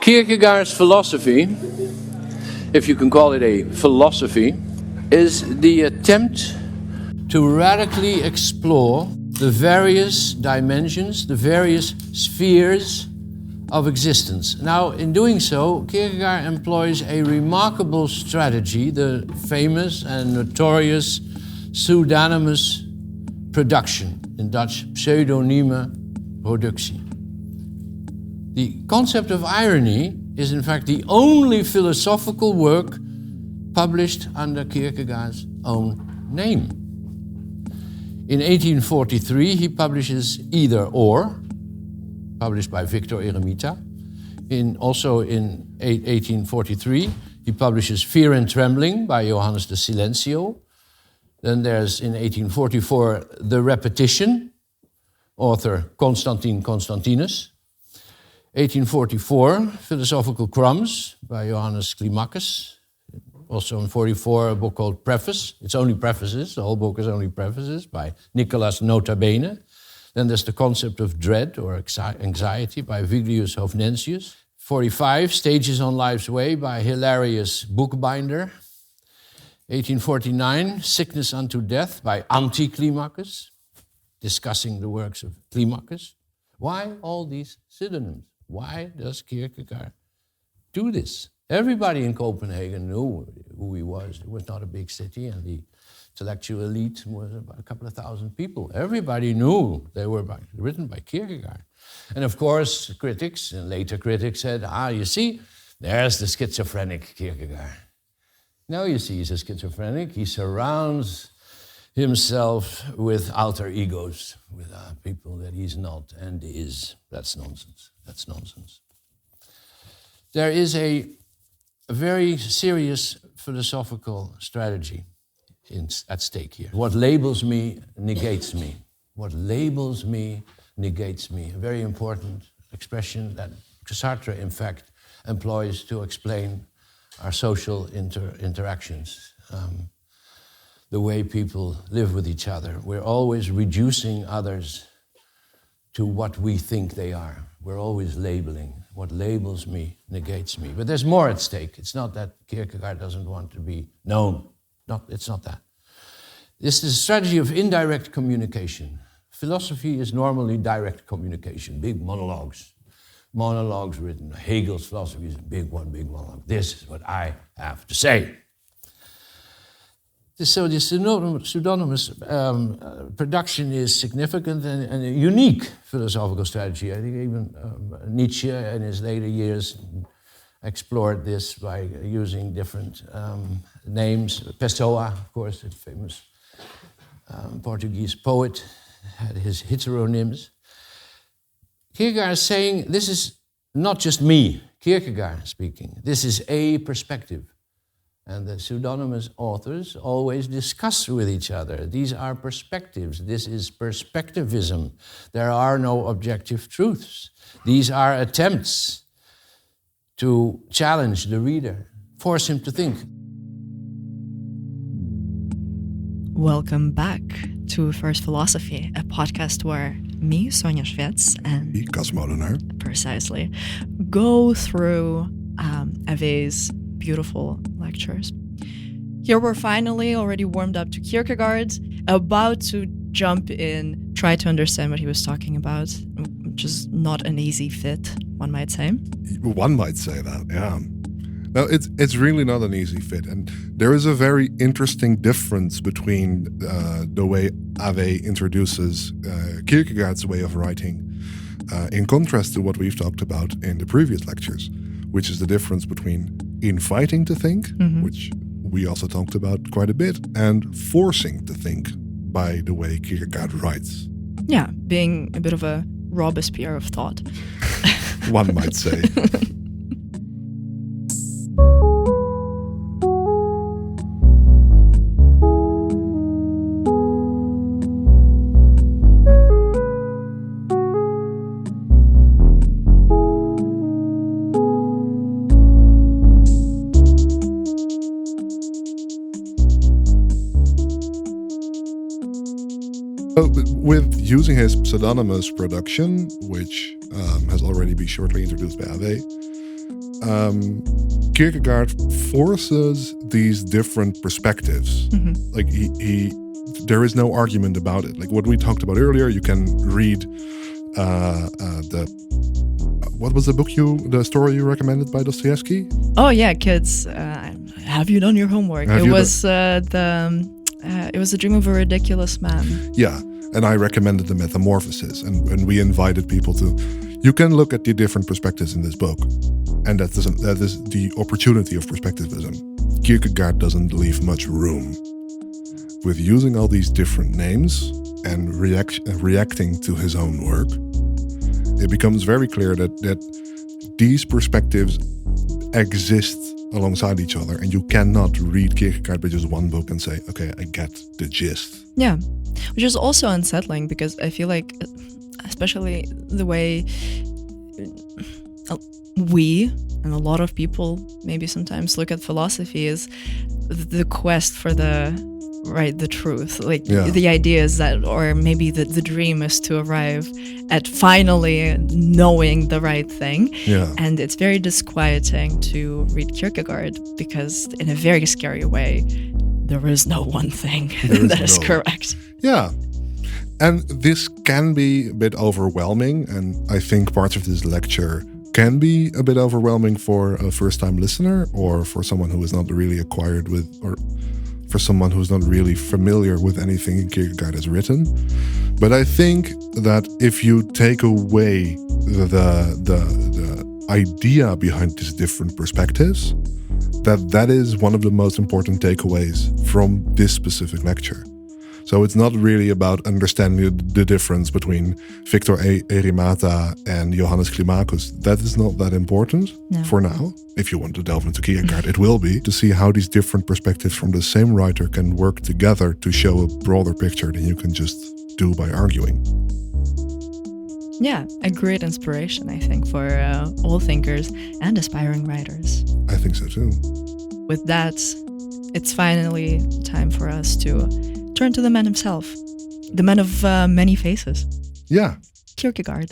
Kierkegaard's philosophy, if you can call it a philosophy, is the attempt to radically explore the various dimensions, the various spheres of existence. Now, in doing so, Kierkegaard employs a remarkable strategy, the famous and notorious pseudonymous production, in Dutch, pseudonieme productie. The concept of irony is in fact the only philosophical work published under Kierkegaard's own name. In 1843, he publishes Either Or, published by Victor Eremita. Also in 1843, he publishes Fear and Trembling by Johannes de Silencio. Then there's, in 1844, The Repetition, author Constantine Constantinus. 1844, Philosophical Crumbs by Johannes Climacus. Also in 44, a book called Preface. It's only prefaces, the whole book is only prefaces, by Nicolas Notabene. Then there's The Concept of Dread or Anxiety by Viglius Hovnensius. 45, Stages on Life's Way by Hilarius Bookbinder. 1849, Sickness Unto Death by Anti-Climacus, discussing the works of Climacus. Why all these pseudonyms? Why does Kierkegaard do this? Everybody in Copenhagen knew who he was. It was not a big city, and the intellectual elite was about a couple of thousand people. Everybody knew they were written by Kierkegaard. And of course, critics and later critics said, you see, there's the schizophrenic Kierkegaard. Now you see he's a schizophrenic. He surrounds himself with alter egos, with people that he's not and is. That's nonsense. That's nonsense. There is a very serious philosophical strategy at stake here. What labels me negates me. What labels me negates me. A very important expression that Sartre, in fact, employs to explain our social interactions, the way people live with each other. We're always reducing others to what we think they are. We're always labeling. What labels me negates me. But there's more at stake. It's not that Kierkegaard doesn't want to be known. It's not that. This is a strategy of indirect communication. Philosophy is normally direct communication, big monologues. Monologues written. Hegel's philosophy is a big monologue. This is what I have to say. So the pseudonymous production is significant and a unique philosophical strategy. I think even Nietzsche in his later years explored this by using different names. Pessoa, of course, the famous Portuguese poet, had his heteronyms. Kierkegaard is saying, this is not just me, Kierkegaard speaking. This is a perspective. And the pseudonymous authors always discuss with each other. These are perspectives. This is perspectivism. There are no objective truths. These are attempts to challenge the reader, force him to think. Welcome back to First Philosophy, a podcast where me, Sonja Schwetz, and Cas Molenaar, precisely, go through Hervé's beautiful lectures. Here we're finally already warmed up to Kierkegaard, about to jump in, try to understand what he was talking about, which is not an easy fit, one might say. One might say that, yeah. No, it's really not an easy fit, and there is a very interesting difference between the way Hervé introduces Kierkegaard's way of writing, in contrast to what we've talked about in the previous lectures, which is the difference between inviting to think, which we also talked about quite a bit, and forcing to think by the way Kierkegaard writes. Yeah, being a bit of a Robespierre of thought. One might say. With using his pseudonymous production, which has already been shortly introduced by Hervé, Kierkegaard forces these different perspectives. Like he there is no argument about it. Like what we talked about earlier, you can read what was the story you recommended by Dostoevsky? Oh yeah, kids, have you done your homework? It was The Dream of a Ridiculous Man. Yeah, and I recommended The Metamorphosis, and we invited people to. You can look at the different perspectives in this book, and that is the opportunity of perspectivism. Kierkegaard doesn't leave much room. With using all these different names and reacting to his own work, it becomes very clear that these perspectives exist alongside each other, and you cannot read Kierkegaard by just one book and say, okay, I get the gist. Yeah, which is also unsettling, because I feel like, especially the way we and a lot of people maybe sometimes look at philosophy, is the quest for the truth. Like the idea is that, or maybe the dream is to arrive at finally knowing the right thing. Yeah. And it's very disquieting to read Kierkegaard, because in a very scary way, there is no one thing that is correct. Yeah. And this can be a bit overwhelming, and I think parts of this lecture can be a bit overwhelming for a first-time listener, or for someone who is not really acquired with, or for someone who's not really familiar with anything Kierkegaard has written. But I think that if you take away the idea behind these different perspectives, that is one of the most important takeaways from this specific lecture. So it's not really about understanding the difference between Victor Erimata and Johannes Climacus. That is not that important for now. If you want to delve into Kierkegaard, it will be, to see how these different perspectives from the same writer can work together to show a broader picture than you can just do by arguing. Yeah, a great inspiration, I think, for all thinkers and aspiring writers. I think so too. With that, it's finally time for us to turn to the man himself, the man of many faces. Yeah. Kierkegaard.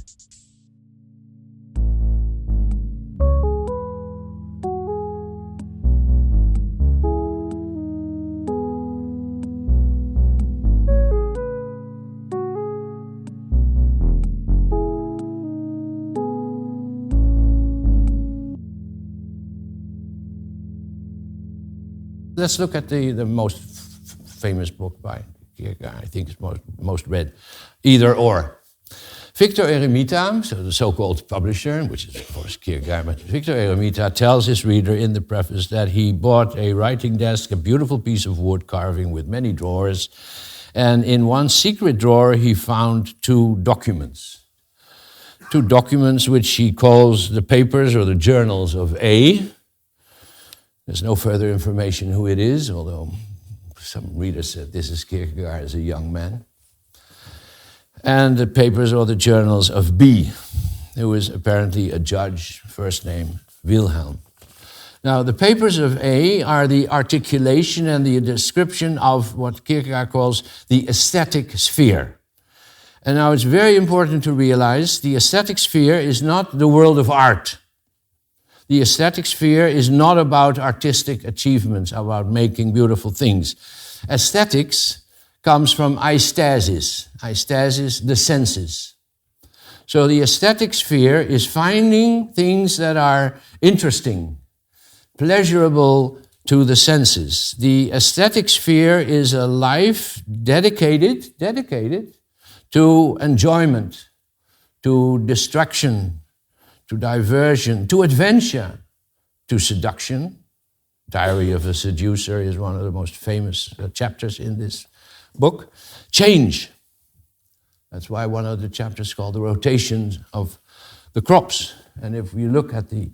Let's look at the most famous book by Kierkegaard. I think it's most read, Either Or. Victor Eremita, so the so-called publisher, which is of course Kierkegaard, but Victor Eremita tells his reader in the preface that he bought a writing desk, a beautiful piece of wood carving with many drawers, and in one secret drawer he found two documents which he calls the papers or the journals of A. There's no further information who it is, although some readers said this is Kierkegaard as a young man. And the papers or the journals of B, who is apparently a judge, first name Wilhelm. Now, the papers of A are the articulation and the description of what Kierkegaard calls the aesthetic sphere. And now it's very important to realize the aesthetic sphere is not the world of art. The aesthetic sphere is not about artistic achievements, about making beautiful things. Aesthetics comes from aistasis, the senses. So the aesthetic sphere is finding things that are interesting, pleasurable to the senses. The aesthetic sphere is a life dedicated to enjoyment, to distraction, to diversion, to adventure, to seduction. Diary of a Seducer is one of the most famous chapters in this book. Change. That's why one of the chapters is called The Rotations of the Crops. And if we look at the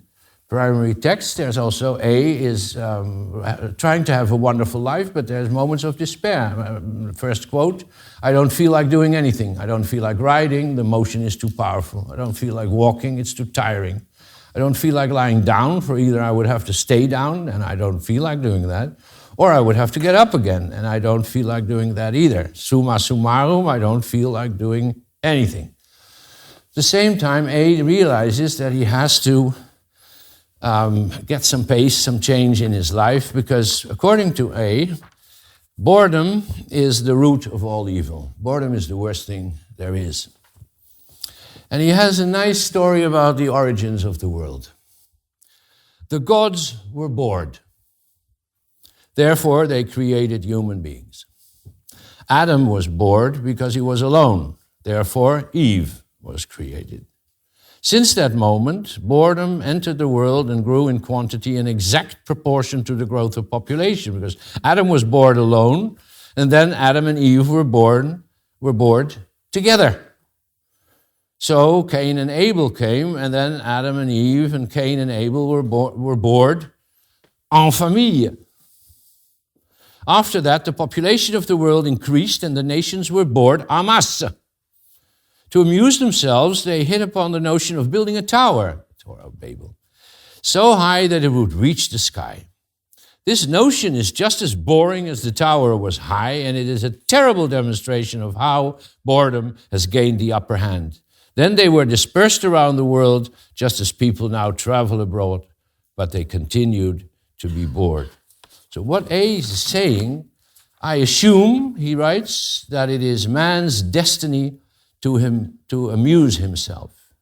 primary text, there's also A is trying to have a wonderful life, but there's moments of despair. First quote, I don't feel like doing anything. I don't feel like riding. The motion is too powerful. I don't feel like walking. It's too tiring. I don't feel like lying down, for either I would have to stay down, and I don't feel like doing that, or I would have to get up again, and I don't feel like doing that either. Summa summarum, I don't feel like doing anything. At the same time, A realizes that he has to get some pace, some change in his life, because according to A, boredom is the root of all evil. Boredom is the worst thing there is. And he has a nice story about the origins of the world. The gods were bored. Therefore, they created human beings. Adam was bored because he was alone. Therefore, Eve was created. Since that moment, boredom entered the world and grew in quantity in exact proportion to the growth of population, because Adam was bored alone, and then Adam and Eve were bored together. So Cain and Abel came, and then Adam and Eve and Cain and Abel were bored en famille. After that, the population of the world increased, and the nations were bored en masse. To amuse themselves, they hit upon the notion of building a tower, Tower of Babel, so high that it would reach the sky. This notion is just as boring as the tower was high, and it is a terrible demonstration of how boredom has gained the upper hand. Then they were dispersed around the world, just as people now travel abroad, but they continued to be bored. So what A is saying, I assume, he writes, that it is man's destiny to amuse himself.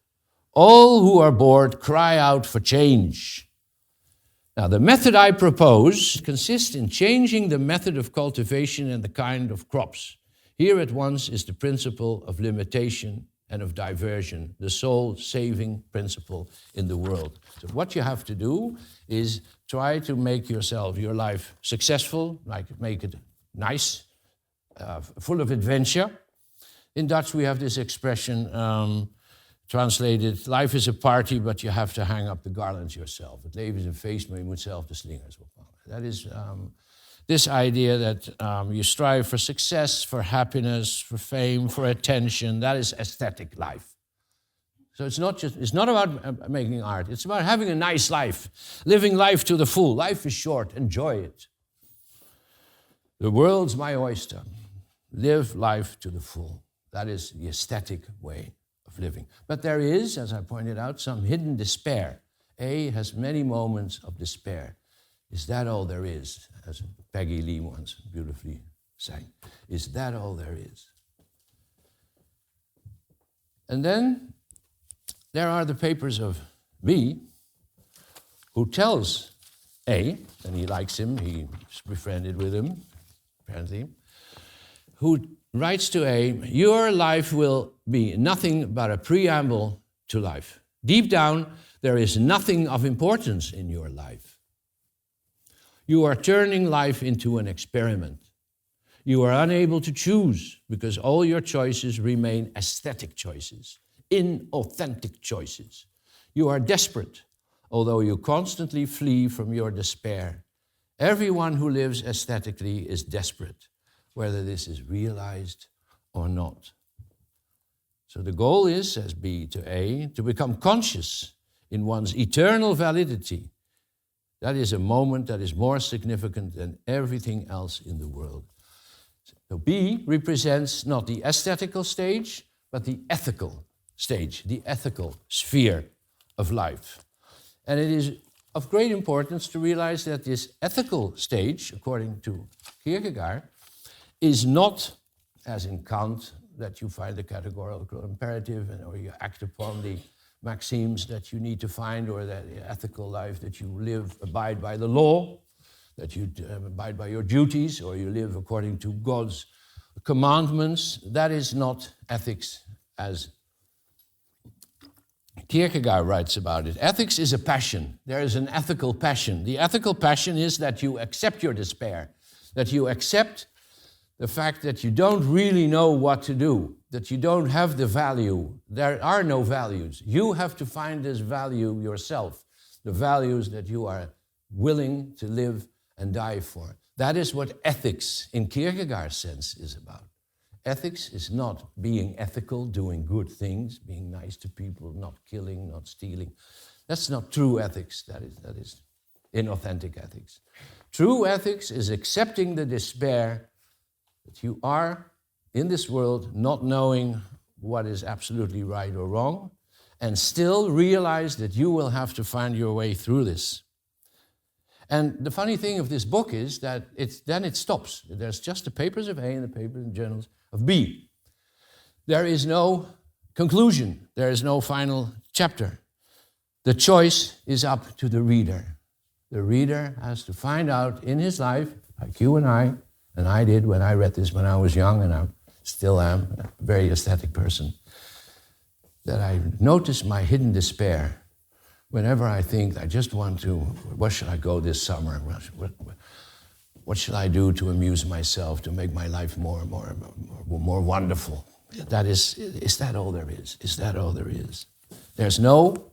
All who are bored cry out for change. Now, the method I propose consists in changing the method of cultivation and the kind of crops. Here at once is the principle of limitation and of diversion, the soul-saving principle in the world. So what you have to do is try to make your life successful, make it nice, full of adventure. In Dutch, we have this expression translated, life is a party, but you have to hang up the garlands yourself. Het leven is een feest, maar je moet zelf de slingers ophangen. That is this idea that you strive for success, for happiness, for fame, for attention. That is aesthetic life. So it's not about making art. It's about having a nice life, living life to the full. Life is short, enjoy it. The world's my oyster. Live life to the full. That is the aesthetic way of living. But there is, as I pointed out, some hidden despair. A has many moments of despair. Is that all there is? As Peggy Lee once beautifully sang. Is that all there is? And then there are the papers of B, who tells A, and he likes him, he's befriended with him, apparently, who writes to A, your life will be nothing but a preamble to life. Deep down, there is nothing of importance in your life. You are turning life into an experiment. You are unable to choose because all your choices remain aesthetic choices, inauthentic choices. You are desperate, although you constantly flee from your despair. Everyone who lives aesthetically is desperate, whether this is realized or not. So the goal is, says B to A, to become conscious in one's eternal validity. That is a moment that is more significant than everything else in the world. So B represents not the aesthetical stage, but the ethical stage, the ethical sphere of life. And it is of great importance to realize that this ethical stage, according to Kierkegaard, is not, as in Kant, that you find the categorical imperative or you act upon the maxims that you need to find, or that ethical life that you live, abide by the law, that you abide by your duties, or you live according to God's commandments. That is not ethics as Kierkegaard writes about it. Ethics is a passion. There is an ethical passion. The ethical passion is that you accept your despair, that you accept the fact that you don't really know what to do, that you don't have the value. There are no values. You have to find this value yourself, the values that you are willing to live and die for. That is what ethics, in Kierkegaard's sense, is about. Ethics is not being ethical, doing good things, being nice to people, not killing, not stealing. That's not true ethics. That is inauthentic ethics. True ethics is accepting the despair that you are in this world not knowing what is absolutely right or wrong, and still realize that you will have to find your way through this. And the funny thing of this book is that then it stops. There's just the papers of A and the papers and journals of B. There is no conclusion. There is no final chapter. The choice is up to the reader. The reader has to find out in his life, like you and I did when I read this when I was young, and I still am a very aesthetic person, that I notice my hidden despair whenever I think I just want to, where should I go this summer? What should I do to amuse myself, to make my life more wonderful? That is that all there is? Is that all there is? There's no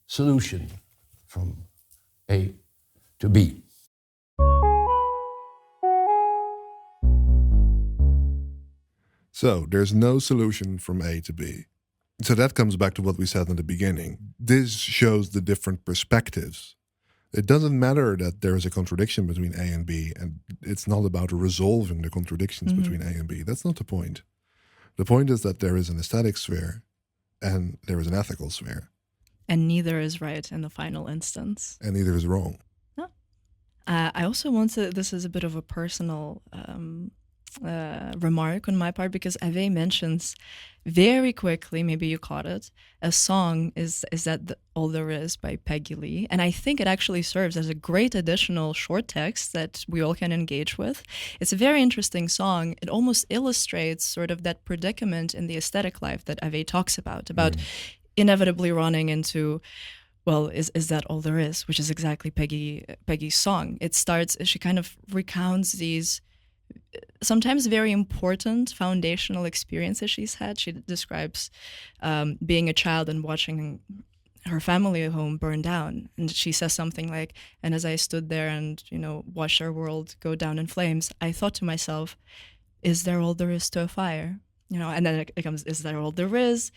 solution from A to B. So there's no solution from A to B. So that comes back to what we said in the beginning. This shows the different perspectives. It doesn't matter that there is a contradiction between A and B, and it's not about resolving the contradictions between A and B. That's not the point. The point is that there is an aesthetic sphere and there is an ethical sphere. And neither is right in the final instance. And neither is wrong. No. I also want to, this is a bit of a personal remark on my part, because Ave mentions very quickly, maybe you caught it, a song is that all there is by Peggy Lee, and I think it actually serves as a great additional short text that we all can engage with. It's a very interesting song. It almost illustrates sort of that predicament in the aesthetic life that Ave talks about inevitably running into, well, is that all there is, which is exactly Peggy's song. It starts, she kind of recounts these sometimes very important foundational experiences she's had. She describes being a child and watching her family home burn down. And she says something like, and as I stood there and, watched our world go down in flames, I thought to myself, is there all there is to a fire? And then it comes, is there all there is?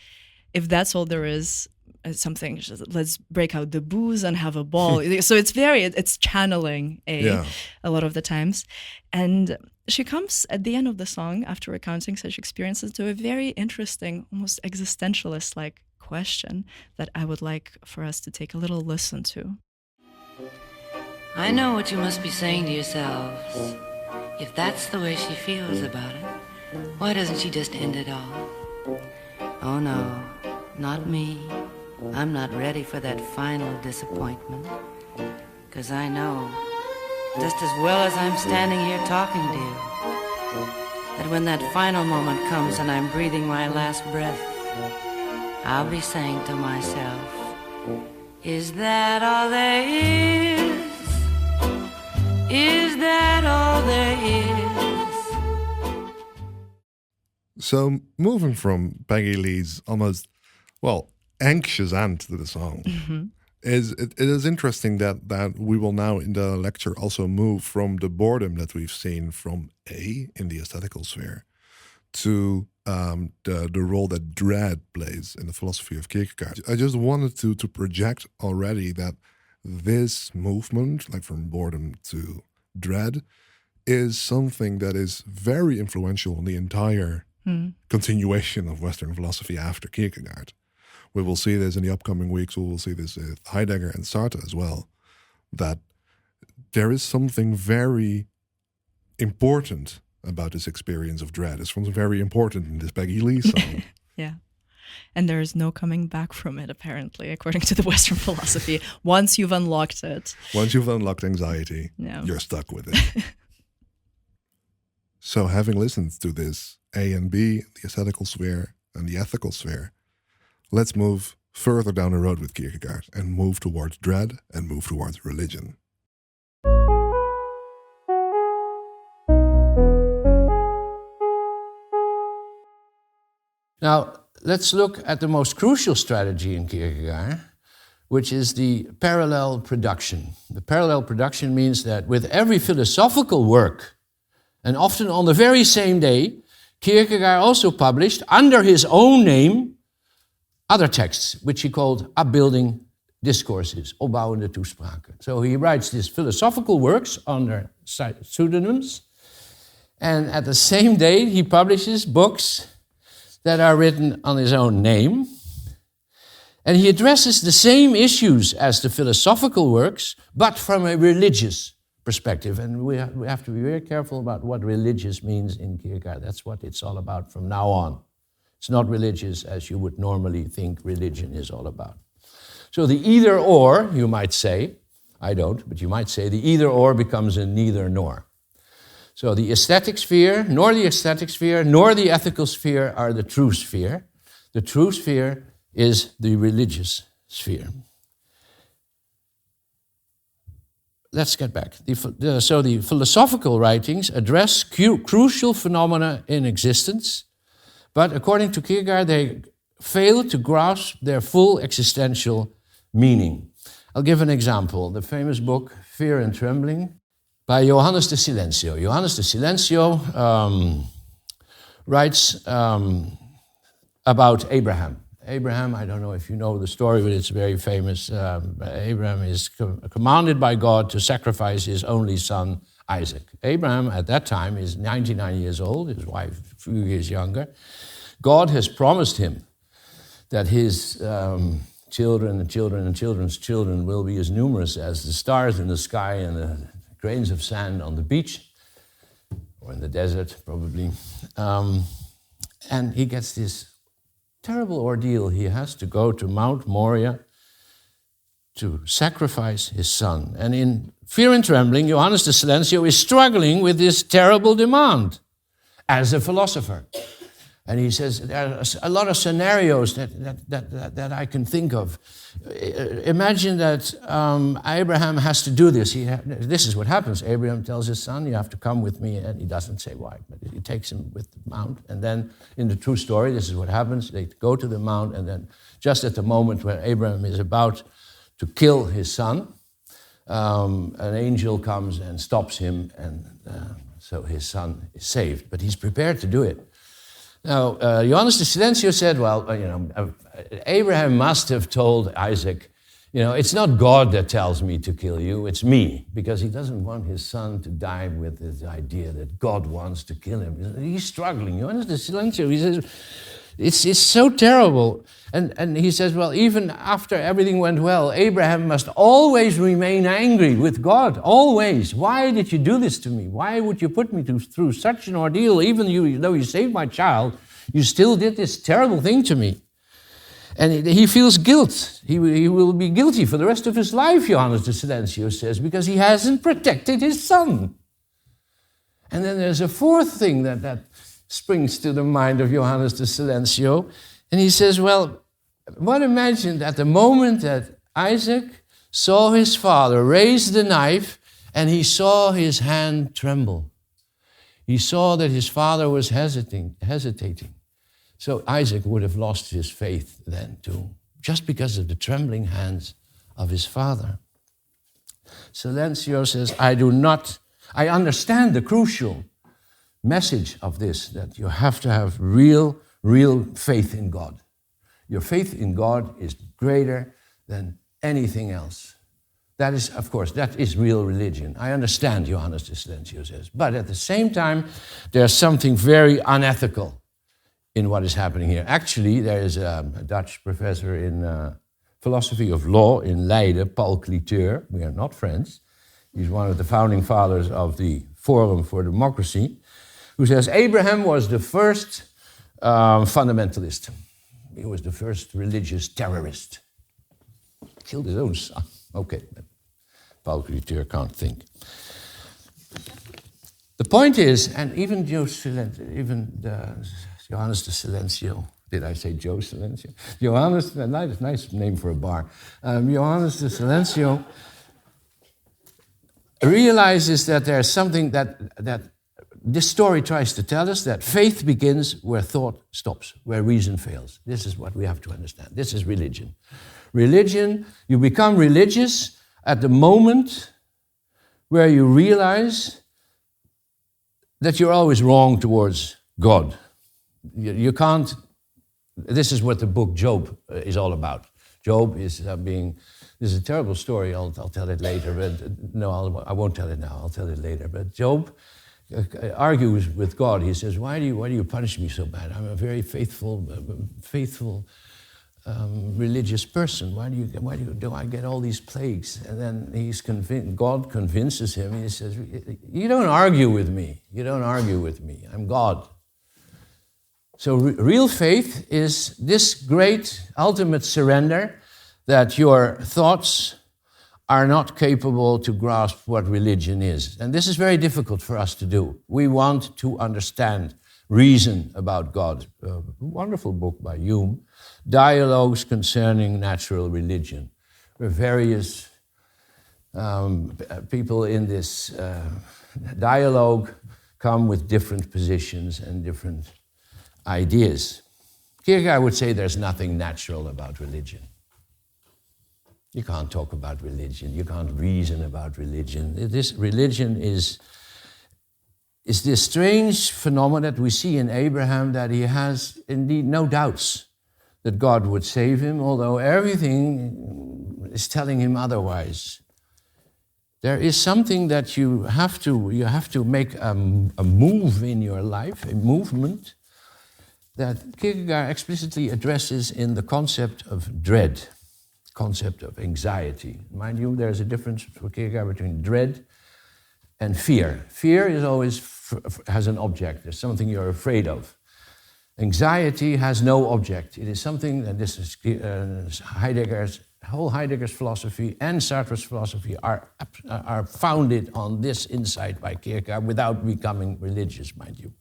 If that's all there is, it's something, let's break out the booze and have a ball. So it's channeling a lot of the times. And she comes at the end of the song, after recounting such experiences, to a very interesting, almost existentialist-like question that I would like for us to take a little listen to. I know what you must be saying to yourselves. If that's the way she feels about it, why doesn't she just end it all? Oh no, not me. I'm not ready for that final disappointment. 'Cause I know, just as well as I'm standing here talking to you, that when that final moment comes and I'm breathing my last breath, I'll be saying to myself, is that all there is? Is that all there is? So moving from Peggy Lee's almost, anxious end to the song, it is interesting that we will now in the lecture also move from the boredom that we've seen from A in the aesthetical sphere to the role that dread plays in the philosophy of Kierkegaard. I just wanted to project already that this movement, like from boredom to dread, is something that is very influential in the entire continuation of Western philosophy after Kierkegaard. We will see this in the upcoming weeks. We will see this with Heidegger and Sartre as well, that there is something very important about this experience of dread. It's something very important in this Peggy Lee song. Yeah. And there is no coming back from it, apparently, according to the Western philosophy. Once you've unlocked it. Once you've unlocked anxiety, you're stuck with it. So having listened to this A and B, the aesthetical sphere and the ethical sphere, let's move further down the road with Kierkegaard and move towards dread and move towards religion. Now, let's look at the most crucial strategy in Kierkegaard, which is the parallel production. The parallel production means that with every philosophical work, and often on the very same day, Kierkegaard also published under his own name other texts, which he called upbuilding discourses, opbouwende toespraken. So he writes these philosophical works under pseudonyms, and at the same day he publishes books that are written on his own name, And he addresses the same issues as the philosophical works, but from a religious perspective. And we have to be very careful about what religious means in Kierkegaard. That's what it's all about from now on. It's not religious as you would normally think religion is all about. So the either or, you might say, I don't, but you might say the either or becomes a neither nor. So the aesthetic sphere, nor the aesthetic sphere, nor the ethical sphere are the true sphere. The true sphere is the religious sphere. Let's get back. So the philosophical writings address crucial phenomena in existence, but according to Kierkegaard, they fail to grasp their full existential meaning. I'll give an example. The famous book, Fear and Trembling, by Johannes de Silencio. Johannes de Silencio writes about Abraham. Abraham, I don't know if you know the story, but it's very famous. Abraham is commanded by God to sacrifice his only son, Isaac. Abraham, at that time, is 99 years old, his wife a few years younger. God has promised him that his children and children and children's children will be as numerous as the stars in the sky and the grains of sand on the beach, or in the desert, probably. And he gets this terrible ordeal. He has to go to Mount Moriah to sacrifice his son. And in Fear and Trembling, Johannes de Silencio is struggling with this terrible demand as a philosopher. And he says, there are a lot of scenarios that I can think of. Imagine that Abraham has to do this. This is what happens. Abraham tells his son, you have to come with me. And he doesn't say why, but he takes him with the mount. And then in the true story, this is what happens. They go to the mount, and then just at the moment when Abraham is about to kill his son, an angel comes and stops him, and so his son is saved. But he's prepared to do it. Now, Johannes de Silencio said, well, Abraham must have told Isaac, it's not God that tells me to kill you, it's me, because he doesn't want his son to die with this idea that God wants to kill him. He's struggling. Johannes de Silencio, he says, it's so terrible. And he says, well, even after everything went well, Abraham must always remain angry with God, always. Why did you do this to me? Why would you put me through such an ordeal? Even though you saved my child, you still did this terrible thing to me. And he feels guilt. He will be guilty for the rest of his life, Johannes de Silencio says, because he hasn't protected his son. And then there's a fourth thing that springs to the mind of Johannes de Silencio. And he says, well, one imagined at the moment that Isaac saw his father raise the knife and he saw his hand tremble. He saw that his father was hesitating. So Isaac would have lost his faith then too, just because of the trembling hands of his father. Silencio says, I understand the crucial message of this, that you have to have real faith in God. Your faith in God is greater than anything else. That is, of course, that is real religion. I understand, Johannes de Silencio says. But at the same time, there's something very unethical in what is happening here. Actually, there is a Dutch professor in philosophy of law in Leiden, Paul Cliteur. We are not friends. He's one of the founding fathers of the Forum for Democracy, who says Abraham was the first fundamentalist. He was the first religious terrorist. Killed his own son. Okay, but Paul Cliteur can't think. The point is, and even Johannes de Silencio, did I say Joe Silencio? Johannes, nice name for a bar. Johannes de Silencio realizes that there's something that this story tries to tell us, that faith begins where thought stops, where reason fails. This is what we have to understand. This is religion. Religion, you become religious at the moment where you realize that you're always wrong towards God. You can't, this is what the book Job is all about. Job is this is a terrible story, I'll tell it later, but no, I won't tell it now, I'll tell it later. But Job argues with God. He says, why do you punish me so bad? I'm a very faithful religious person. Why do I get all these plagues? And then God convinces him. He says, you don't argue with me. You don't argue with me. I'm God. So real faith is this great ultimate surrender that your thoughts are not capable to grasp what religion is. And this is very difficult for us to do. We want to understand, reason about God. A wonderful book by Hume, Dialogues Concerning Natural Religion, where various people in this dialogue come with different positions and different ideas. Kierkegaard would say there's nothing natural about religion. You can't talk about religion. You can't reason about religion. This religion is this strange phenomenon that we see in Abraham, that he has indeed no doubts that God would save him, although everything is telling him otherwise. There is something that you have to make a move in your life, a movement, that Kierkegaard explicitly addresses in the concept of dread, concept of anxiety. Mind you, there's a difference for Kierkegaard between dread and fear. Fear is always has an object. There's something you're afraid of. Anxiety has no object. It is something, and this is Heidegger's philosophy and Sartre's philosophy are founded on this insight by Kierkegaard without becoming religious, mind you.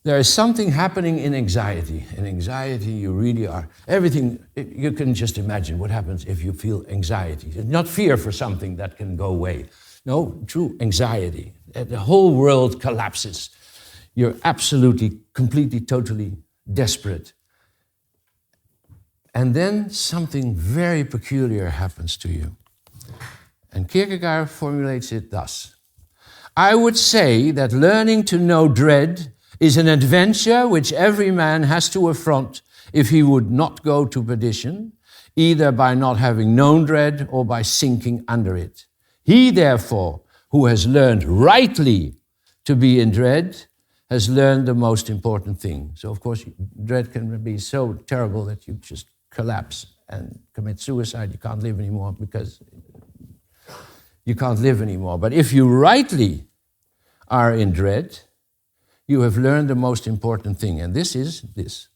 There is something happening in anxiety. In anxiety, you really are. Everything, you can just imagine what happens if you feel anxiety. Not fear for something that can go away. No, true anxiety. The whole world collapses. You're absolutely, completely, totally desperate. And then something very peculiar happens to you. And Kierkegaard formulates it thus. I would say that learning to know dread is an adventure which every man has to affront if he would not go to perdition, either by not having known dread or by sinking under it. He, therefore, who has learned rightly to be in dread, has learned the most important thing. So, of course, dread can be so terrible that you just collapse and commit suicide. You can't live anymore because you can't live anymore. But if you rightly are in dread, you have learned the most important thing, and this is this.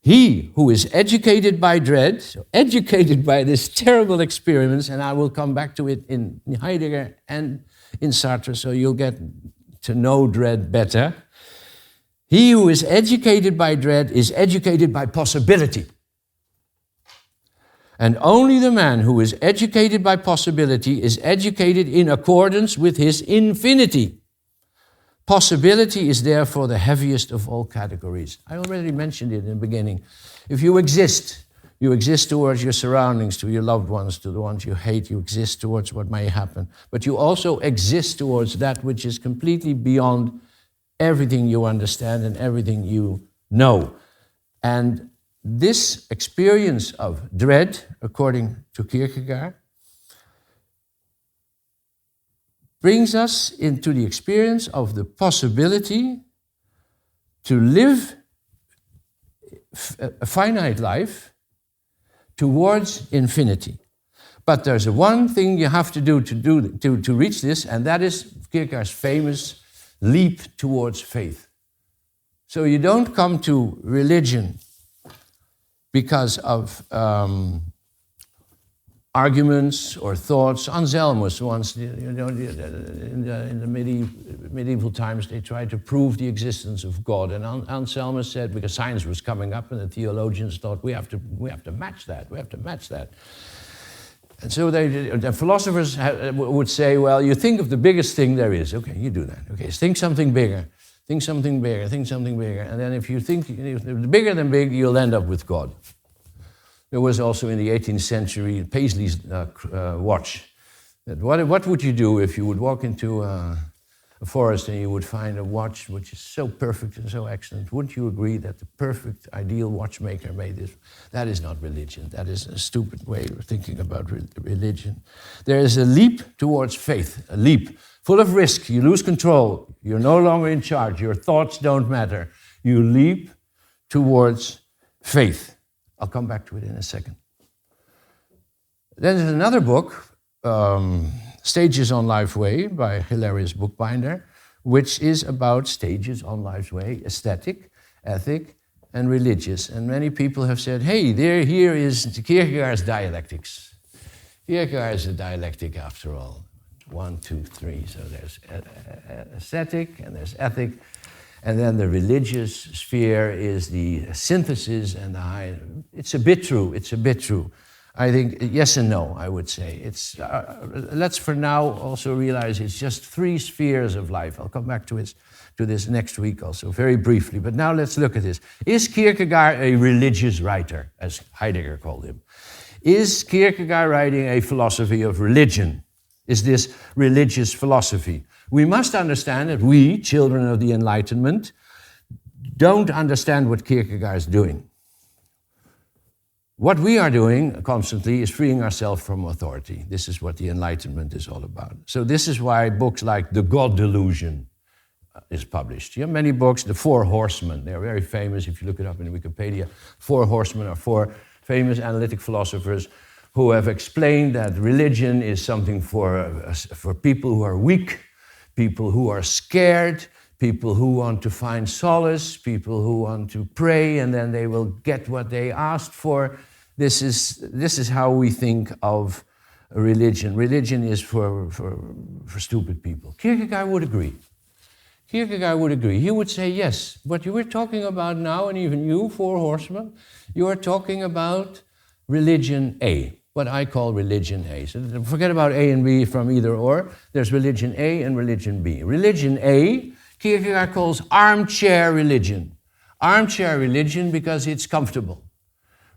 He who is educated by dread, so educated by this terrible experience, and I will come back to it in Heidegger and in Sartre, so you'll get to know dread better. He who is educated by dread is educated by possibility. And only the man who is educated by possibility is educated in accordance with his infinity. Possibility is therefore the heaviest of all categories. I already mentioned it in the beginning. If you exist towards your surroundings, to your loved ones, to the ones you hate. You exist towards what may happen. But you also exist towards that which is completely beyond everything you understand and everything you know. And this experience of dread, according to Kierkegaard, brings us into the experience of the possibility to live a finite life towards infinity. But there's one thing you have to do to reach this, and that is Kierkegaard's famous leap towards faith. So you don't come to religion because of arguments or thoughts. Anselmus once, in the medieval times, they tried to prove the existence of God. And Anselmus said, because science was coming up, and the theologians thought, we have to match that. We have to match that. And so the philosophers would say, well, you think of the biggest thing there is. Okay, you do that. Okay, think something bigger. Think something bigger. Think something bigger. And then if you think bigger than big, you'll end up with God. There was also in the 18th century Paisley's watch. What would you do if you would walk into a forest and you would find a watch which is so perfect and so excellent? Wouldn't you agree that the perfect, ideal watchmaker made this? That is not religion. That is a stupid way of thinking about religion. There is a leap towards faith, a leap full of risk. You lose control. You're no longer in charge. Your thoughts don't matter. You leap towards faith. I'll come back to it in a second. Then there's another book, Stages on Life's Way by Hilarious Bookbinder, which is about stages on life's way, aesthetic, ethic, and religious. And many people have said, hey, here is Kierkegaard's dialectics. Kierkegaard is a dialectic after all. 1, 2, 3. So there's aesthetic and there's ethic. And then the religious sphere is the synthesis and the high. It's a bit true. I think yes and no, I would say. Let's for now also realize it's just 3 spheres of life. I'll come back to this next week also, very briefly. But now let's look at this. Is Kierkegaard a religious writer, as Heidegger called him? Is Kierkegaard writing a philosophy of religion? Is this religious philosophy? We must understand that we, children of the Enlightenment, don't understand what Kierkegaard is doing. What we are doing constantly is freeing ourselves from authority. This is what the Enlightenment is all about. So this is why books like The God Delusion is published. You have many books, The Four Horsemen. They're very famous. If you look it up in Wikipedia, 4 horsemen are 4 famous analytic philosophers who have explained that religion is something for people who are weak, people who are scared, people who want to find solace, people who want to pray, and then they will get what they asked for. This is how we think of religion. Religion is for stupid people. Kierkegaard would agree. He would say, yes, what you were talking about now, and even you, 4 horsemen, you are talking about religion A, what I call religion A. So forget about A and B from either or. There's religion A and religion B. Religion A, Kierkegaard calls armchair religion. Armchair religion because it's comfortable.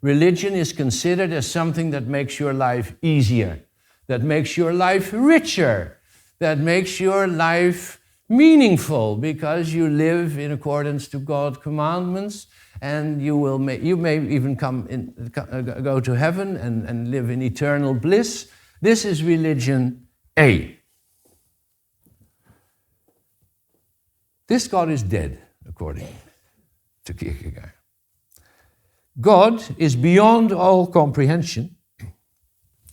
Religion is considered as something that makes your life easier, that makes your life richer, that makes your life meaningful because you live in accordance to God's commandments, and you may even go to heaven and live in eternal bliss. This is religion A. This God is dead, according to Kierkegaard. God is beyond all comprehension,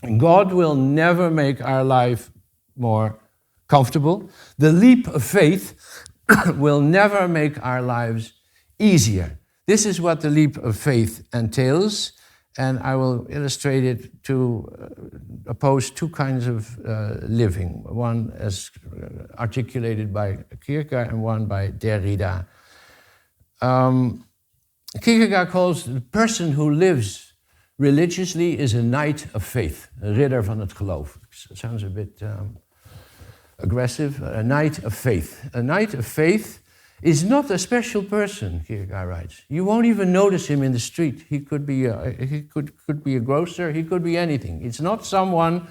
and God will never make our life more comfortable. The leap of faith will never make our lives easier. This is what the leap of faith entails, and I will illustrate it to oppose 2 kinds of living, one as articulated by Kierkegaard and one by Derrida. Kierkegaard calls the person who lives religiously is a knight of faith, een ridder van het geloof. Sounds a bit aggressive. A knight of faith. A knight of faith is not a special person, Kierkegaard writes. You won't even notice him in the street. He could be a grocer. He could be anything. It's not someone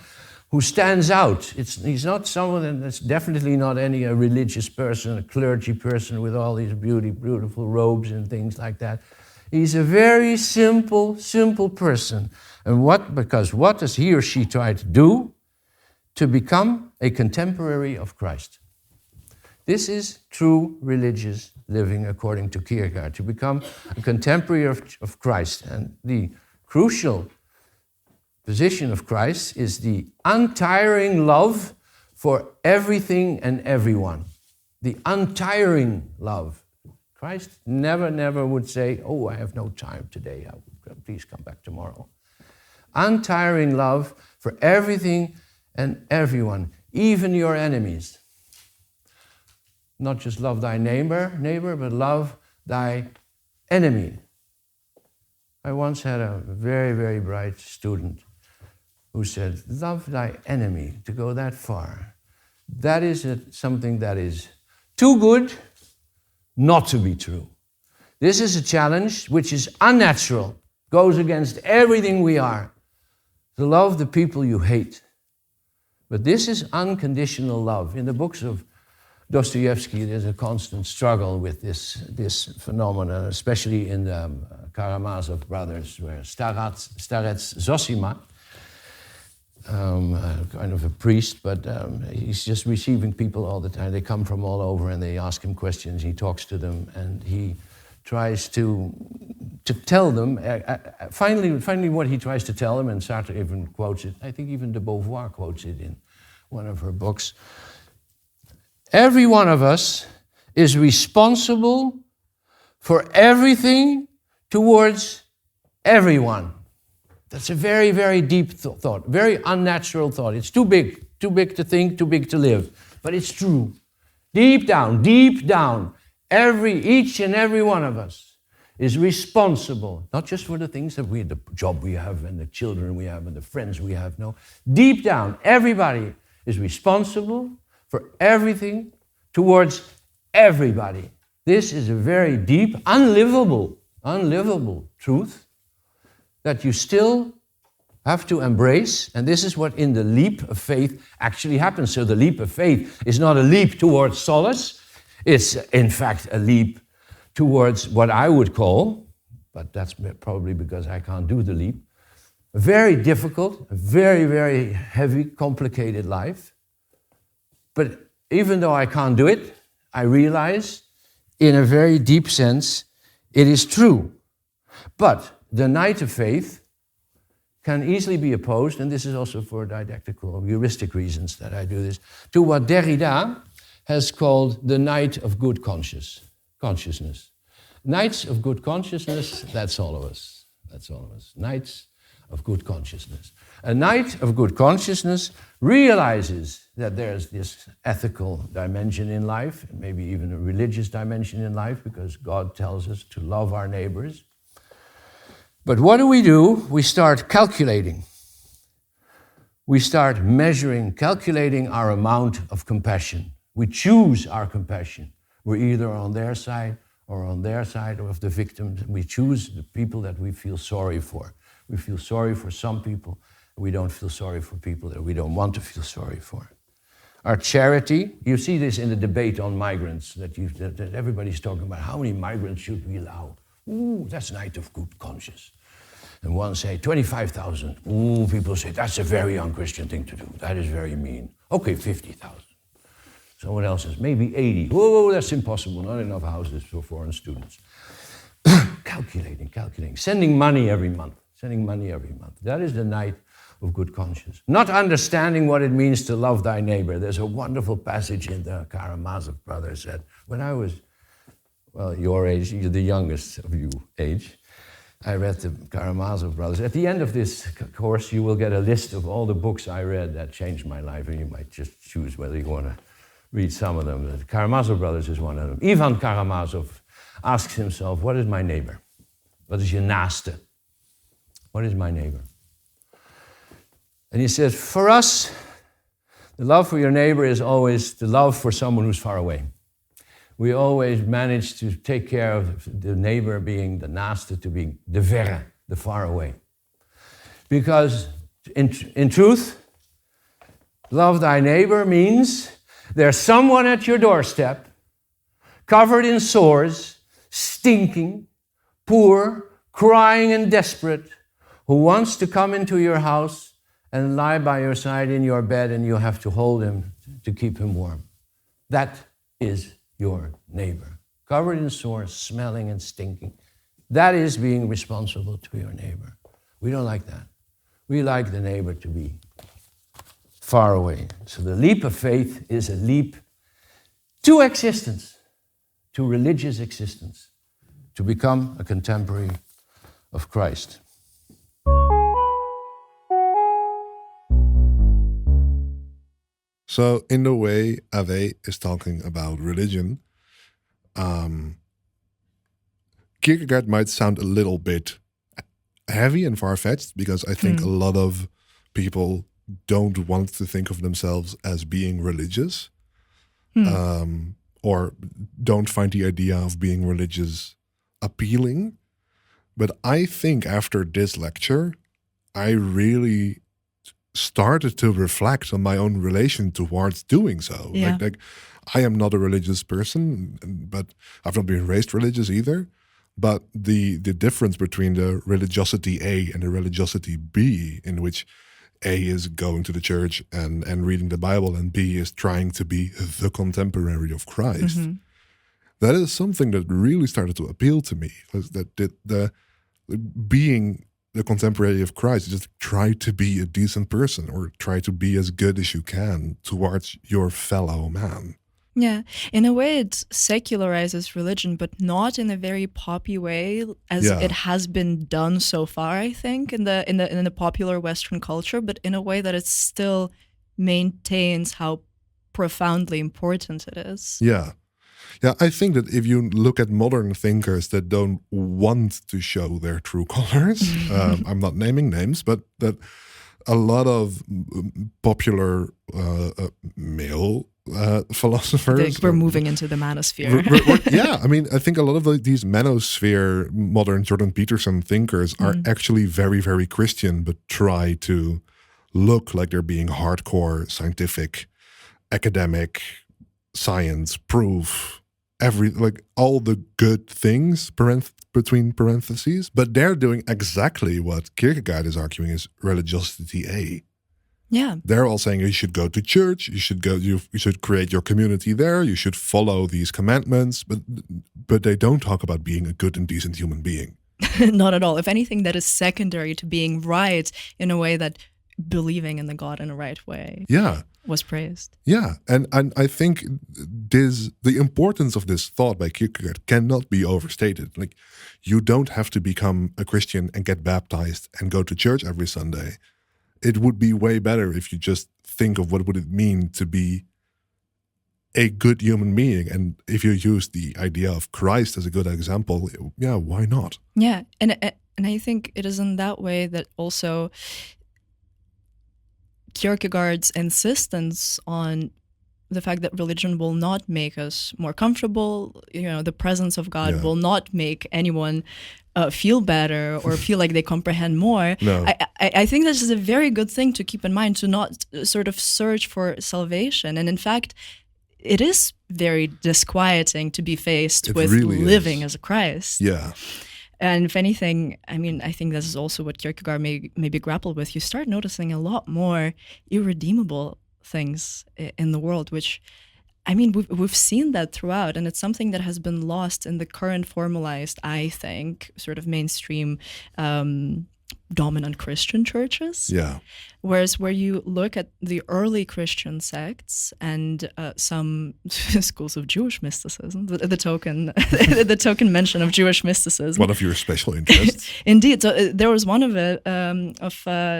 who stands out. He's not someone, and that's definitely not a religious person, a clergy person with all these beautiful robes and things like that. He's a very simple person. And because what does he or she try to do? To become a contemporary of Christ. This is true religious living according to Kierkegaard, to become a contemporary of Christ. And the crucial position of Christ is the untiring love for everything and everyone. The untiring love. Christ never would say, oh, I have no time today, please come back tomorrow. Untiring love for everything and everyone, even your enemies. Not just love thy neighbor, but love thy enemy. I once had a very, very bright student who said, love thy enemy, to go that far. That is something that is too good not to be true. This is a challenge which is unnatural, goes against everything we are. To love the people you hate. But this is unconditional love. In the books of Dostoevsky, there's a constant struggle with this phenomenon, especially in the Karamazov brothers, where Starec Zosima, kind of a priest, but he's just receiving people all the time. They come from all over and they ask him questions. He talks to them and he tries to to tell them, finally what he tries to tell them, and Sartre even quotes it, I think even de Beauvoir quotes it in one of her books. Every one of us is responsible for everything towards everyone. That's a very, very deep thought, very unnatural thought. It's too big to think, too big to live. But it's true. Deep down, each and every one of us is responsible, not just for the things that the job we have and the children we have and the friends we have, no. Deep down, everybody is responsible for everything towards everybody. This is a very deep, unlivable truth that you still have to embrace, and this is what in the leap of faith actually happens. So the leap of faith is not a leap towards solace, it's in fact a leap towards what I would call, but that's probably because I can't do the leap, a very difficult, a very, very heavy, complicated life. But even though I can't do it, I realize in a very deep sense it is true. But the night of faith can easily be opposed, and this is also for didactical or heuristic reasons that I do this, to what Derrida has called the night of good consciousness. Nights of good consciousness, that's all of us. That's all of us. Nights of good consciousness. A night of good consciousness realizes that there's this ethical dimension in life, and maybe even a religious dimension in life, because God tells us to love our neighbors. But what do? We start calculating. We start measuring, calculating our amount of compassion. We choose our compassion. We're either on their side or on their side of the victims. We choose the people that we feel sorry for. We feel sorry for some people. We don't feel sorry for people that we don't want to feel sorry for. Our charity, you see this in the debate on migrants, that everybody's talking about how many migrants should we allow. Ooh, that's night of good conscience. And one say 25,000. Ooh, people say that's a very unchristian thing to do. That is very mean. Okay, 50,000. Someone else says maybe 80. Whoa, that's impossible. Not enough houses for foreign students. Calculating. Sending money every month. That is the night of good conscience. Not understanding what it means to love thy neighbor. There's a wonderful passage in the Karamazov brothers that when I was, well, your age, you're the youngest of you age, I read the Karamazov brothers. At the end of this course, you will get a list of all the books I read that changed my life, and you might just choose whether you want to read some of them. The Karamazov brothers is one of them. Ivan Karamazov asks himself, what is my neighbor? What is je naaste? What is my neighbor? And he says, for us, the love for your neighbor is always the love for someone who's far away. We always manage to take care of the neighbor being the naaste, to be the verre, the far away. Because in truth, love thy neighbor means there's someone at your doorstep, covered in sores, stinking, poor, crying and desperate, who wants to come into your house and lie by your side in your bed, and you have to hold him to keep him warm. That is your neighbor, covered in sores, smelling and stinking. That is being responsible to your neighbor. We don't like that. We like the neighbor to be far away. So the leap of faith is a leap to existence, to religious existence, to become a contemporary of Christ. So in the way Ave is talking about religion, Kierkegaard might sound a little bit heavy and far-fetched, because I think a lot of people don't want to think of themselves as being religious, or don't find the idea of being religious appealing. But I think after this lecture, I really started to reflect on my own relation towards doing so. Yeah. Like I am not a religious person, but I've not been raised religious either. But the difference between the religiosity A and the religiosity B, in which A is going to the church and reading the Bible, and B is trying to be the contemporary of Christ, that is something that really started to appeal to me. Was that being the contemporary of Christ, just try to be a decent person or try to be as good as you can towards your fellow man. Yeah, in a way, it secularizes religion, but not in a very poppy way as Yeah. it has been done so far. I think in the popular Western culture, but in a way that it still maintains how profoundly important it is. Yeah. Yeah, I think that if you look at modern thinkers that don't want to show their true colors, I'm not naming names, but that a lot of popular male philosophers. We're moving into the manosphere. Yeah, I mean, I think a lot of these manosphere modern Jordan Peterson thinkers are actually very, very Christian, but try to look like they're being hardcore scientific, academic, science, proof, all the good things between parentheses, but they're doing exactly what Kierkegaard is arguing is religiosity A. Yeah. They're all saying you should go to church, you should create your community there, you should follow these commandments, but they don't talk about being a good and decent human being. Not at all. If anything, that is secondary to being right in a way that believing in the God in a right way was praised. Yeah, and I think the importance of this thought by Kierkegaard cannot be overstated. Like, you don't have to become a Christian and get baptized and go to church every Sunday. It would be way better if you just think of what would it mean to be a good human being. And if you use the idea of Christ as a good example, yeah, why not? Yeah, and I think it is in that way that also Kierkegaard's insistence on the fact that religion will not make us more comfortable, the presence of God will not make anyone feel better or feel like they comprehend more. No. I think this is a very good thing to keep in mind, to not sort of search for salvation. And in fact, it is very disquieting to be faced with really living is. as a Christ. Yeah. And if anything, I mean, I think this is also what Kierkegaard maybe grappled with. You start noticing a lot more irredeemable things in the world, which, I mean, we've seen that throughout, and it's something that has been lost in the current formalized, I think, sort of mainstream dominant Christian churches. Yeah. Whereas where you look at the early Christian sects and some schools of Jewish mysticism, the token mention of Jewish mysticism. One of your special interests. Indeed. So there was one of it,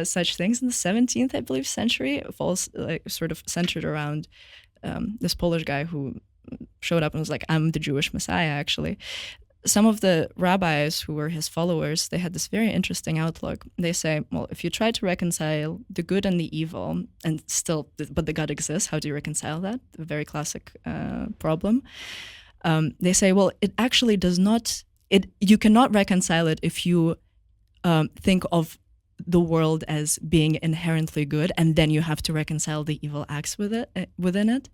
such things in the 17th, I believe, century, sort of centered around this Polish guy who showed up and was like, I'm the Jewish Messiah, actually. Some of the rabbis who were his followers, they had this very interesting outlook. They say, well, if you try to reconcile the good and the evil, but the God exists, how do you reconcile that? A very classic problem. They say, well, it actually does not, you cannot reconcile it if you think of the world as being inherently good, and then you have to reconcile the evil acts within it.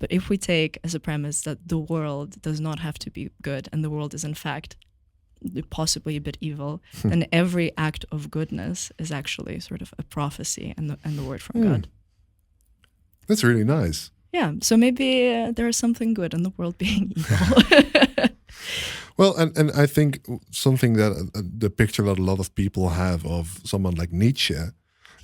But if we take as a premise that the world does not have to be good and the world is in fact possibly a bit evil, then every act of goodness is actually sort of a prophecy and the word from God. That's really nice. Yeah, so maybe there is something good in the world being evil. Well, and I think something that the picture that a lot of people have of someone like Nietzsche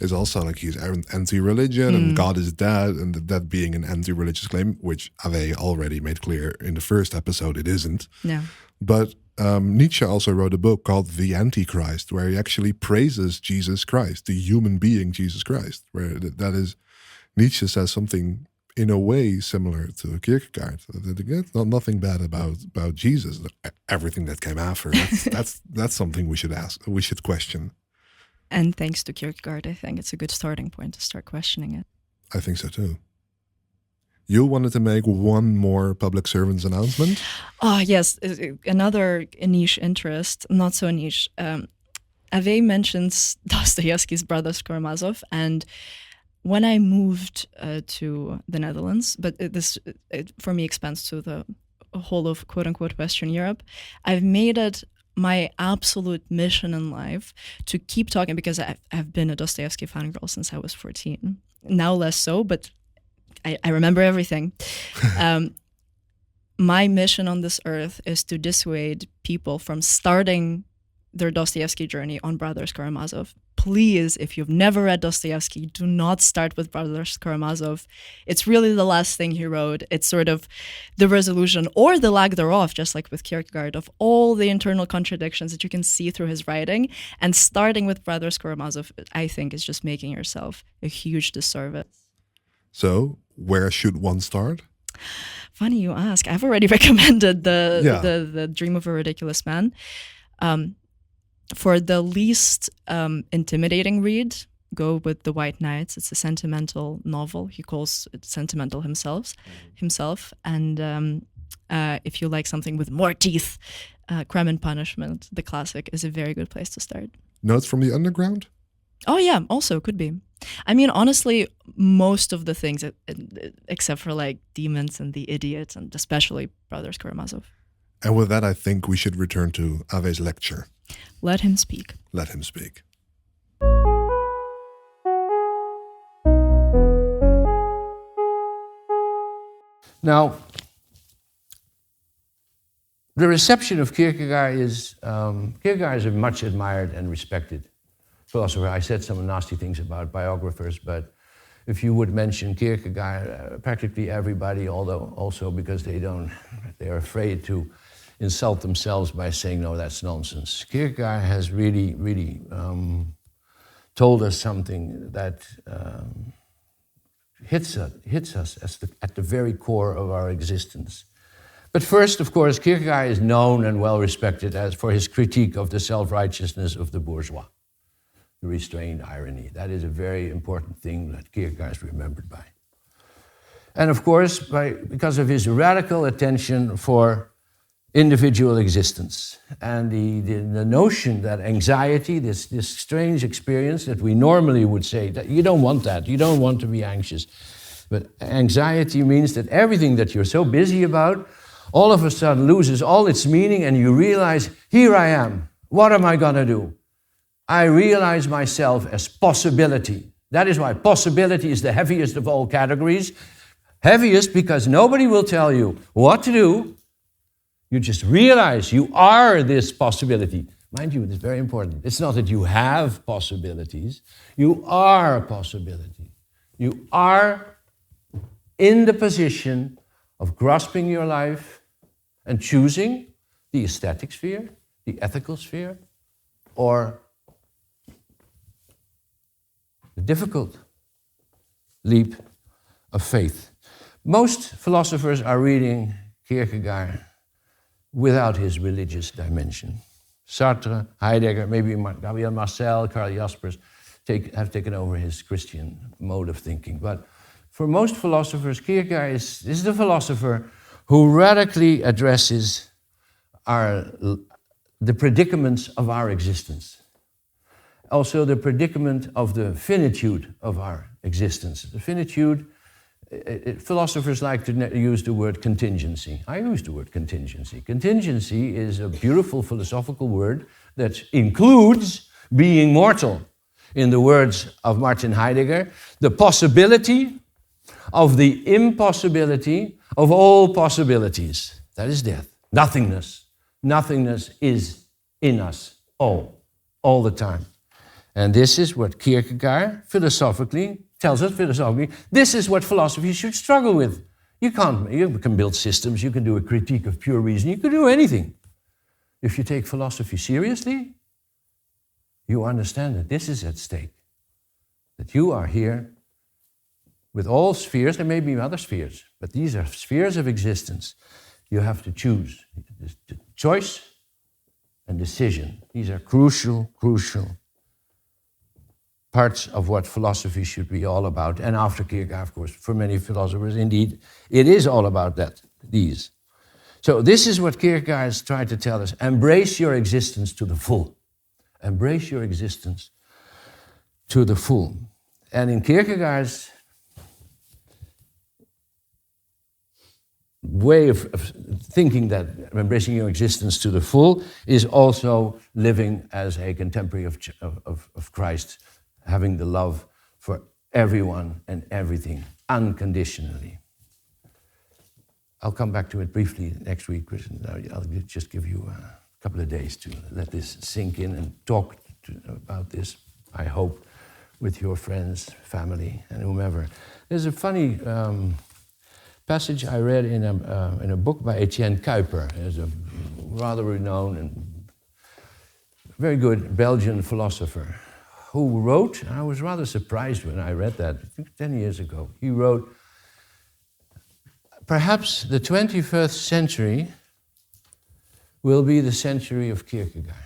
is also like he's anti-religion and God is dead, and that being an anti-religious claim, which Ave already made clear in the first episode it isn't. Yeah. But Nietzsche also wrote a book called The Antichrist, where he actually praises Jesus Christ, the human being Jesus Christ, where that is, Nietzsche says something in a way similar to Kierkegaard. There's nothing bad about Jesus. Everything that came after, that's something we should question. And thanks to Kierkegaard, I think it's a good starting point to start questioning it. I think so too. You wanted to make one more public servants announcement? Yes, another niche interest, not so niche. Ave mentions Dostoevsky's Brothers Karamazov, and when I moved to the Netherlands, but this for me expands to the whole of quote-unquote Western Europe, I've made it my absolute mission in life to keep talking, because I've been a Dostoevsky fangirl since I was 14. Now less so, but I remember everything. My mission on this earth is to dissuade people from starting their Dostoevsky journey on Brothers Karamazov. Please, if you've never read Dostoevsky, do not start with Brothers Karamazov. It's really the last thing he wrote. It's sort of the resolution or the lack thereof, just like with Kierkegaard, of all the internal contradictions that you can see through his writing. And starting with Brothers Karamazov, I think, is just making yourself a huge disservice. So, where should one start? Funny you ask. I've already recommended the Dream of a Ridiculous Man. For the least intimidating read, go with The White Knights. It's a sentimental novel. He calls it sentimental himself. And if you like something with more teeth, Crime and Punishment, the classic, is a very good place to start. Notes from the Underground? Oh yeah, also could be. I mean, honestly, most of the things, except for like Demons and The Idiot, and especially Brothers Karamazov. And with that, I think we should return to Ave's lecture. Let him speak. Let him speak. Now, the reception of Kierkegaard is a much admired and respected philosopher. I said some nasty things about biographers, but if you would mention Kierkegaard, practically everybody, although also because they're afraid to insult themselves by saying, no, that's nonsense. Kierkegaard has really told us something that hits us at the very core of our existence. But first, of course, Kierkegaard is known and well respected for his critique of the self-righteousness of the bourgeois, the restrained irony. That is a very important thing that Kierkegaard is remembered by. And of course, because of his radical attention for individual existence and the notion that anxiety, this strange experience that we normally would say that you don't want that, you don't want to be anxious. But anxiety means that everything that you're so busy about all of a sudden loses all its meaning and you realize, here I am, what am I going to do? I realize myself as possibility. That is why possibility is the heaviest of all categories. Heaviest because nobody will tell you what to do. You just realize you are this possibility. Mind you, it's very important. It's not that you have possibilities. You are a possibility. You are in the position of grasping your life and choosing the aesthetic sphere, the ethical sphere, or the difficult leap of faith. Most philosophers are reading Kierkegaard without his religious dimension. Sartre, Heidegger, maybe Gabriel Marcel, Karl Jaspers have taken over his Christian mode of thinking. But for most philosophers, Kierkegaard is the philosopher who radically addresses the predicaments of our existence. Also the predicament of the finitude of our existence. The finitude, philosophers like to use the word contingency. I use the word contingency. Contingency is a beautiful philosophical word that includes being mortal. In the words of Martin Heidegger, the possibility of the impossibility of all possibilities. That is death. Nothingness. Nothingness is in us all the time. And this is what Kierkegaard tells us philosophically, this is what philosophy should struggle with. You can build systems, you can do a critique of pure reason, you can do anything. If you take philosophy seriously, you understand that this is at stake. That you are here with all spheres, there may be other spheres, but these are spheres of existence. You have to choose. Choice and decision. These are crucial parts of what philosophy should be all about. And after Kierkegaard, of course, for many philosophers, indeed, it is all about these. So this is what Kierkegaard has tried to tell us. Embrace your existence to the full. Embrace your existence to the full. And in Kierkegaard's way of thinking that embracing your existence to the full is also living as a contemporary of Christ, having the love for everyone and everything unconditionally. I'll come back to it briefly next week, Chris. I'll just give you couple of days to let this sink in and talk about this, I hope, with your friends, family, and whomever. There's a funny passage I read in a book by Etienne Kuiper. There's a rather renowned and very good Belgian philosopher who wrote, and I was rather surprised when I read that, I think 10 years ago. He wrote, perhaps the 21st century will be the century of Kierkegaard.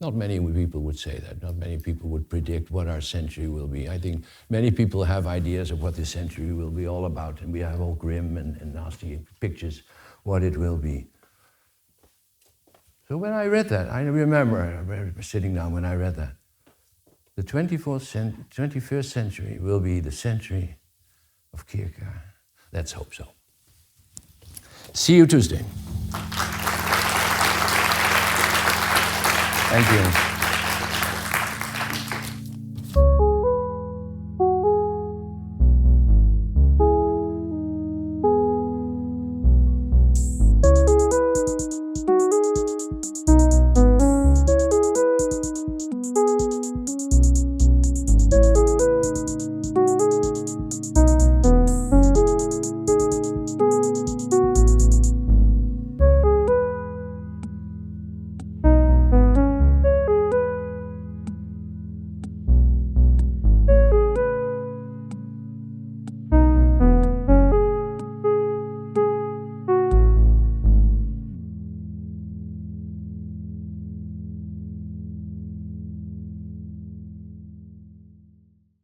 Not many people would say that. Not many people would predict what our century will be. I think many people have ideas of what this century will be all about, and we have all grim and nasty pictures what it will be. So when I read that, I remember sitting down when I read that. The 21st century will be the century of Kierkegaard. Let's hope so. See you Tuesday. Thank you.